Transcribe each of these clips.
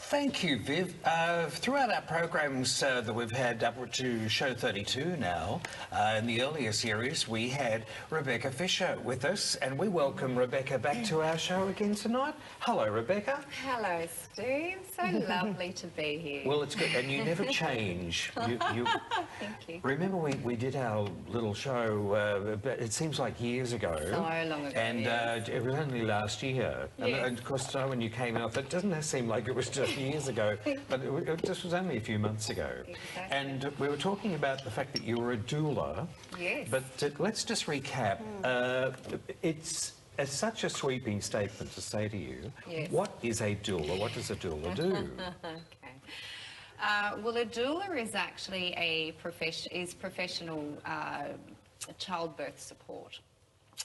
Thank you, Viv. Throughout our programs that we've had up to show 32 now, in the earlier series, we had Rebekah Fisher with us, and we welcome Rebekah back to our show again tonight. Hello, Rebekah. Hello, Stu. So lovely to be here. Well, it's good, and you never change. Thank you. Remember we did our little show, but it seems like years ago. So long ago, and yes. It was only last year. Yes. And of course, so when you came out, it doesn't seem like it was just years ago, but it just was only a few months ago. Exactly. And we were talking about the fact that you were a doula. Yes. But let's just recap. It's such a sweeping statement to say to you. Yes. What is a doula? What does a doula do? Okay. Well, a doula is actually professional childbirth support.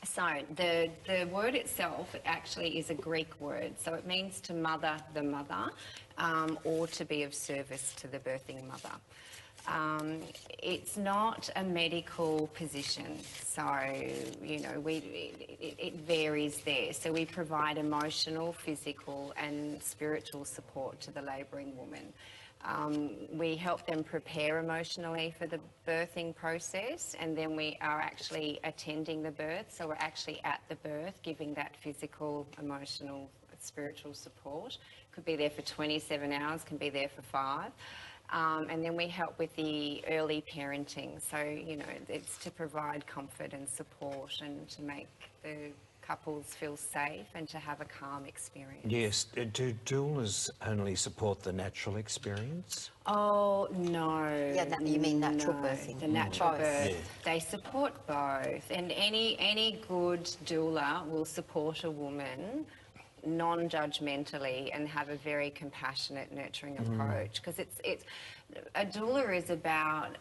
So the word itself actually is a Greek word, so it means to mother the mother, or to be of service to the birthing mother. It's not a medical position, so you know it varies there. So we provide emotional, physical, and spiritual support to the labouring woman. We help them prepare emotionally for the birthing process, and then we are actually attending the birth, so we're actually at the birth giving that physical, emotional, spiritual support. Could be there for 27 hours, can be there for 5. And then we help with the early parenting, so you know it's to provide comfort and support and to make the couples feel safe and to have a calm experience. Yes. Do doulas only support the natural experience? Oh, no. Yeah, you mean natural birthing. The natural birth. Yeah. They support both. And any good doula will support a woman non-judgmentally and have a very compassionate, nurturing approach. Because a doula is about,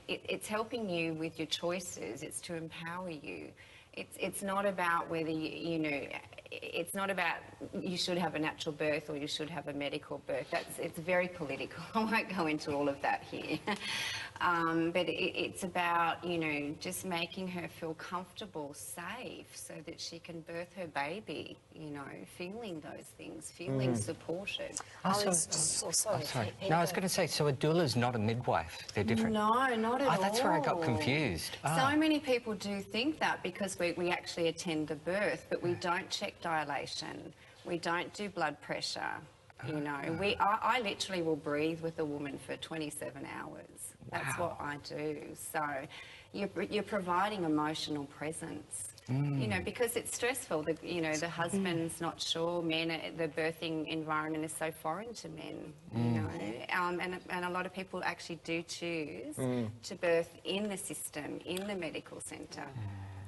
it's helping you with your choices. It's to empower you. It's not about whether you know. It's not about you should have a natural birth or you should have a medical birth. It's very political. I won't go into all of that here. But it's about, you know, just making her feel comfortable, safe, so that she can birth her baby, you know, feeling those things, feeling supported. Sorry. No, I was going to say, so a doula is not a midwife. They're different. No, not at all. That's where I got confused. So many people do think that because we actually attend the birth, but we don't check dilation. We don't do blood pressure. You know, I literally will breathe with a woman for 27 hours. That's what I do. So you're providing emotional presence. You know, because it's stressful. You know, the husband's not sure. The birthing environment is so foreign to men. You know, and a lot of people actually do choose to birth in the system, in the medical centre.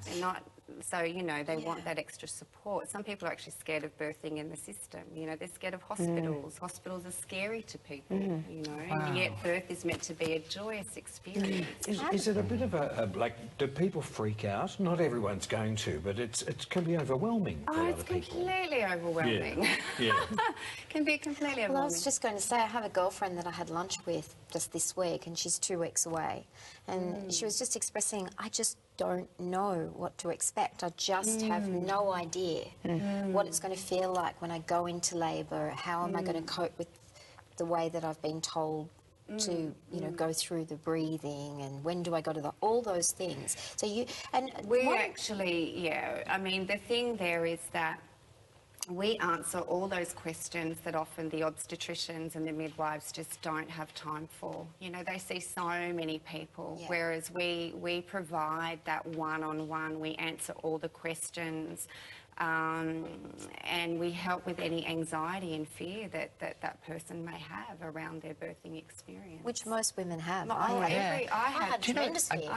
They're not. So, you know, they want that extra support. Some people are actually scared of birthing in the system. You know, they're scared of hospitals. Hospitals are scary to people, you know, and yet birth is meant to be a joyous experience. Is it a bit of like, do people freak out? Not everyone's going to, but it can be overwhelming for other people. It's completely overwhelming. Yeah. Can be completely overwhelming. Well, I was just going to say, I have a girlfriend that I had lunch with just this week, and she's 2 weeks away. And she was just expressing, I just don't know what to expect. I just have no idea what it's going to feel like when I go into labour. How am I going to cope with the way that I've been told to, you know, go through the breathing, and when do I go to all those things. So we actually, I mean, the thing there is that we answer all those questions that often the obstetricians and the midwives just don't have time for. You know, they see so many people, whereas we provide that one-on-one. We answer all the questions, and we help with any anxiety and fear that person may have around their birthing experience. Which most women have. I had tremendous fear.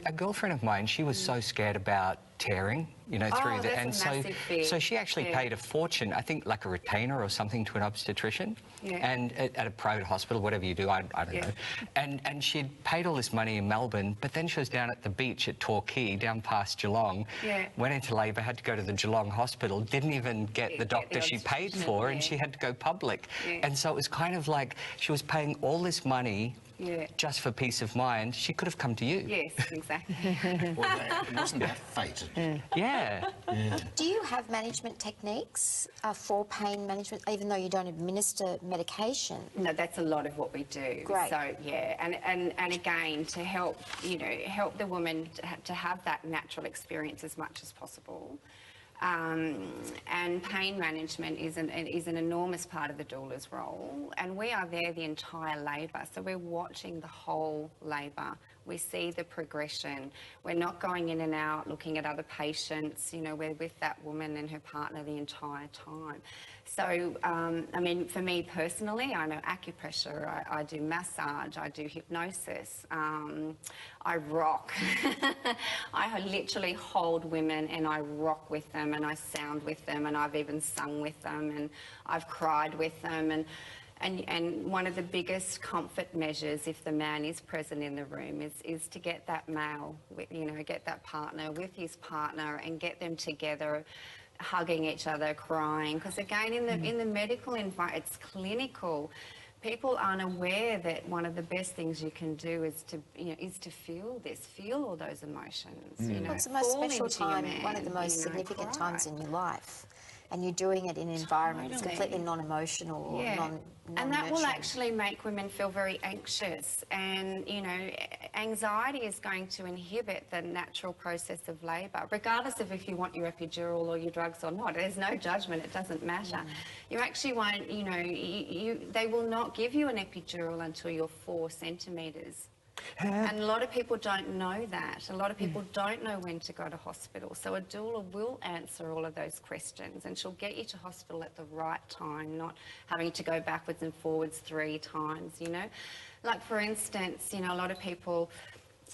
A girlfriend of mine, she was so scared about tearing, you know, through the, and so she actually paid a fortune, I think like a retainer or something, to an obstetrician, and at a private hospital, whatever you do, I don't know, and she'd paid all this money in Melbourne, but then she was down at the beach at Torquay, down past Geelong, went into labour, had to go to the Geelong hospital, didn't even get the doctor she paid for, and she had to go public, and so it was kind of like she was paying all this money just for peace of mind, she could have come to you. Yes, exactly. Well, wasn't that fated? Yeah. Do you have management techniques for pain management, even though you don't administer medication? No, that's a lot of what we do. Great. So yeah, and again, to help, you know, help the woman to have that natural experience as much as possible. And pain management is an enormous part of the doula's role, and we are there the entire labour, so we're watching the whole labour. We see the progression. We're not going in and out looking at other patients, you know, we're with that woman and her partner the entire time. So, I mean, for me personally, I know acupressure, I do massage, I do hypnosis, I rock. I literally hold women and I rock with them and I sound with them, and I've even sung with them and I've cried with them. And one of the biggest comfort measures, if the man is present in the room, is to get that male, you know, get that partner with his partner and get them together, hugging each other, crying. Because again, in the medical environment, it's clinical. People aren't aware that one of the best things you can do is to, you know, is to feel all those emotions. You know, What's the most special into your time, man, one of the most you know, significant cry. times in your life? And you're doing it in an environment that's Totally. completely non-emotional or non-nurturing. And that will actually make women feel very anxious, and you know, anxiety is going to inhibit the natural process of labour, regardless of if you want your epidural or your drugs or not. There's no judgment, it doesn't matter. You actually won't, you know, they will not give you an epidural until you're 4 centimetres. And a lot of people don't know that. A lot of people don't know when to go to hospital. So a doula will answer all of those questions, and she'll get you to hospital at the right time, not having to go backwards and forwards 3 times, you know. Like, for instance, you know, a lot of people,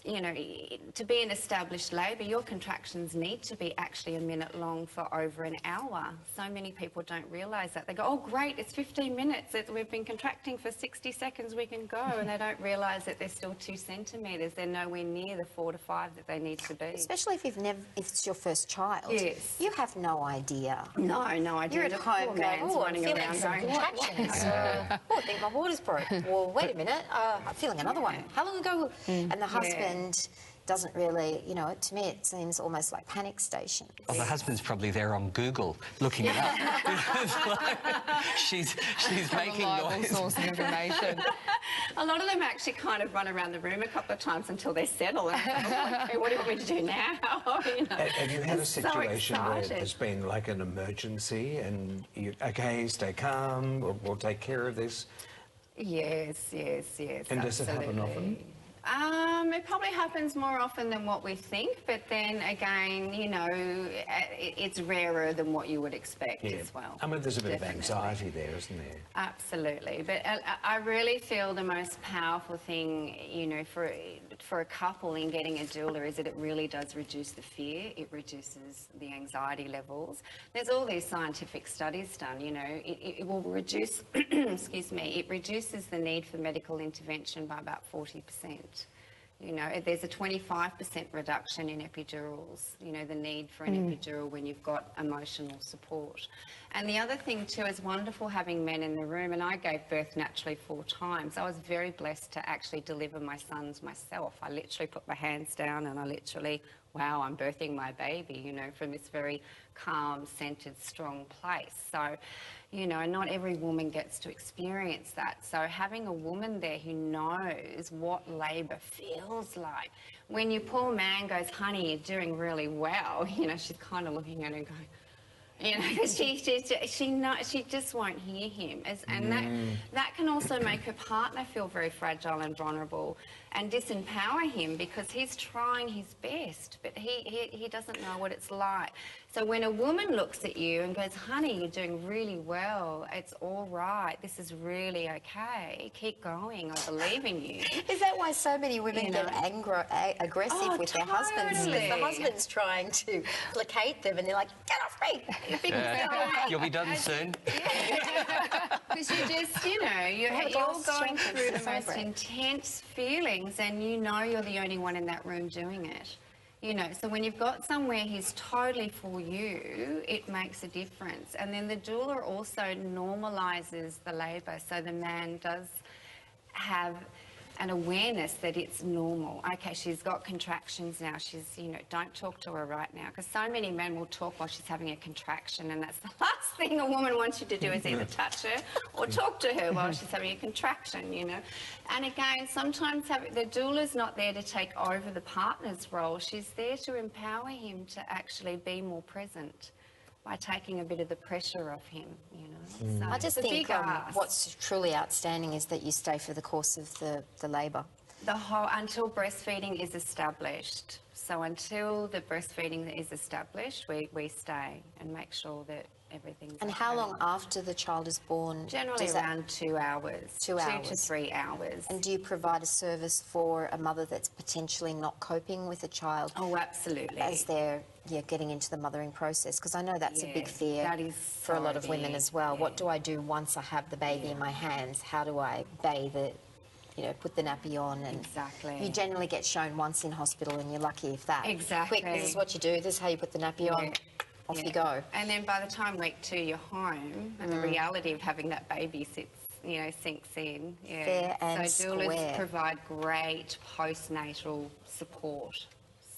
you know, to be in established labour, your contractions need to be actually a minute long for over an hour. So many people don't realise that. They go, oh, great, it's 15 minutes. We've been contracting for 60 seconds, we can go. And they don't realise that they're still 2 centimetres. They're nowhere near the 4 to 5 that they need to be. Especially if if it's your first child. Yes. You have no idea. No idea. You're at home going, oh, I'm running feeling around some going, contractions. Oh, I think my water's broke. Well, wait a minute. I'm feeling another one. How long ago? And the husband doesn't really, you know, to me it seems almost like panic station. Well, the husband's probably there on Google looking it up. she's making noise. Source of information. A lot of them actually kind of run around the room a couple of times until they're settled. And go, okay, what do you want me to do now? You know, Have you had a situation so where excited. there's been like an emergency and you, okay, stay calm, we'll take care of this? Yes. And does it happen often? It probably happens more often than what we think, but then again, you know, it's rarer than what you would expect as well. I mean, there's a bit Definitely. of anxiety there, isn't there? Absolutely, but I really feel the most powerful thing, you know, for a couple in getting a doula is that it really does reduce the fear, it reduces the anxiety levels. There's all these scientific studies done, you know, it will reduce, excuse me, it reduces the need for medical intervention by about 40%. You know, there's a 25% reduction in epidurals, you know, the need for an epidural when you've got emotional support. And the other thing too is wonderful having men in the room, and I gave birth naturally 4 times. I was very blessed to actually deliver my sons myself. I literally put my hands down and I literally, wow, I'm birthing my baby, you know, from this very calm, centered, strong place. So, you know, not every woman gets to experience that. So having a woman there who knows what labour feels like. When your poor man goes, honey, you're doing really well, you know, she's kind of looking at her and going, you know, because she just won't hear him. And that can also make her partner feel very fragile and vulnerable and disempower him because he's trying his best, but he doesn't know what it's like. So when a woman looks at you and goes, honey, you're doing really well, it's all right, this is really okay, keep going, I believe in you. Is that why so many women get aggressive with their husbands? Because the husband's trying to placate them and they're like, get off me! You'll be done soon. Because you just, you know, you're going through the most intense feelings and you know you're the only one in that room doing it. You know, so when you've got somewhere who's totally for you, it makes a difference. And then the doula also normalises the labour, so the man does have an awareness that it's normal. Okay, she's got contractions now. She's, you know, don't talk to her right now. Because so many men will talk while she's having a contraction, and that's the last thing a woman wants you to do is either touch her or talk to her while she's having a contraction, you know. And again, sometimes the doula's not there to take over the partner's role. She's there to empower him to actually be more present by taking a bit of the pressure off him, you know. So I just think what's truly outstanding is that you stay for the course of the labour. Until breastfeeding is established. So until the breastfeeding is established, we stay and make sure that everything's And how long after the child is born? Generally around 2 hours. 2 hours. 2 to 3 hours. And do you provide a service for a mother that's potentially not coping with a child? Oh, absolutely. As they're getting into the mothering process? Because I know that's a big fear for a lot of women as well. What do I do once I have the baby in my hands? How do I bathe it? You know, put the nappy on, and you generally get shown once in hospital, and you're lucky if that. Exactly. Quick, this is what you do. This is how you put the nappy on. Off you go. And then by the time week 2, you're home, and the reality of having that baby sinks in. Yeah. Fair and so doulas square. provide great postnatal support.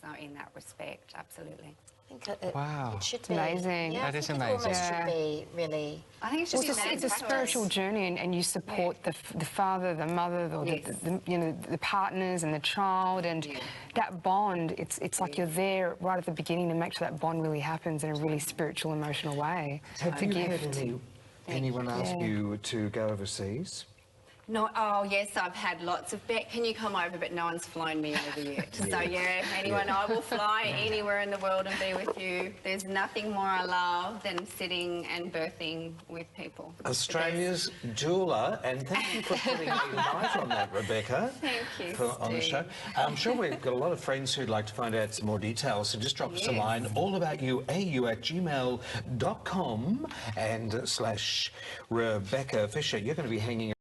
So in that respect, absolutely. I think wow. It should be amazing. Yeah, that is it amazing. Almost should be really. I think it should be it's a spiritual journey, and you support the father, the mother, or the partners and the child, and that bond. It's like you're there right at the beginning to make sure that bond really happens in a really spiritual, emotional way. Have you had anyone ask you to go overseas? No, oh yes, I've had lots of can you come over, but no one's flown me over yet. So anyone, I will fly anywhere in the world and be with you. There's nothing more I love than sitting and birthing with people. Australia's doula, and thank you for putting a light on that, Rebekah. Thank you, on the show. I'm sure we've got a lot of friends who'd like to find out some more details, so just drop us a line, allaboutyouau@gmail.com and /Rebekah Fisher. You're going to be hanging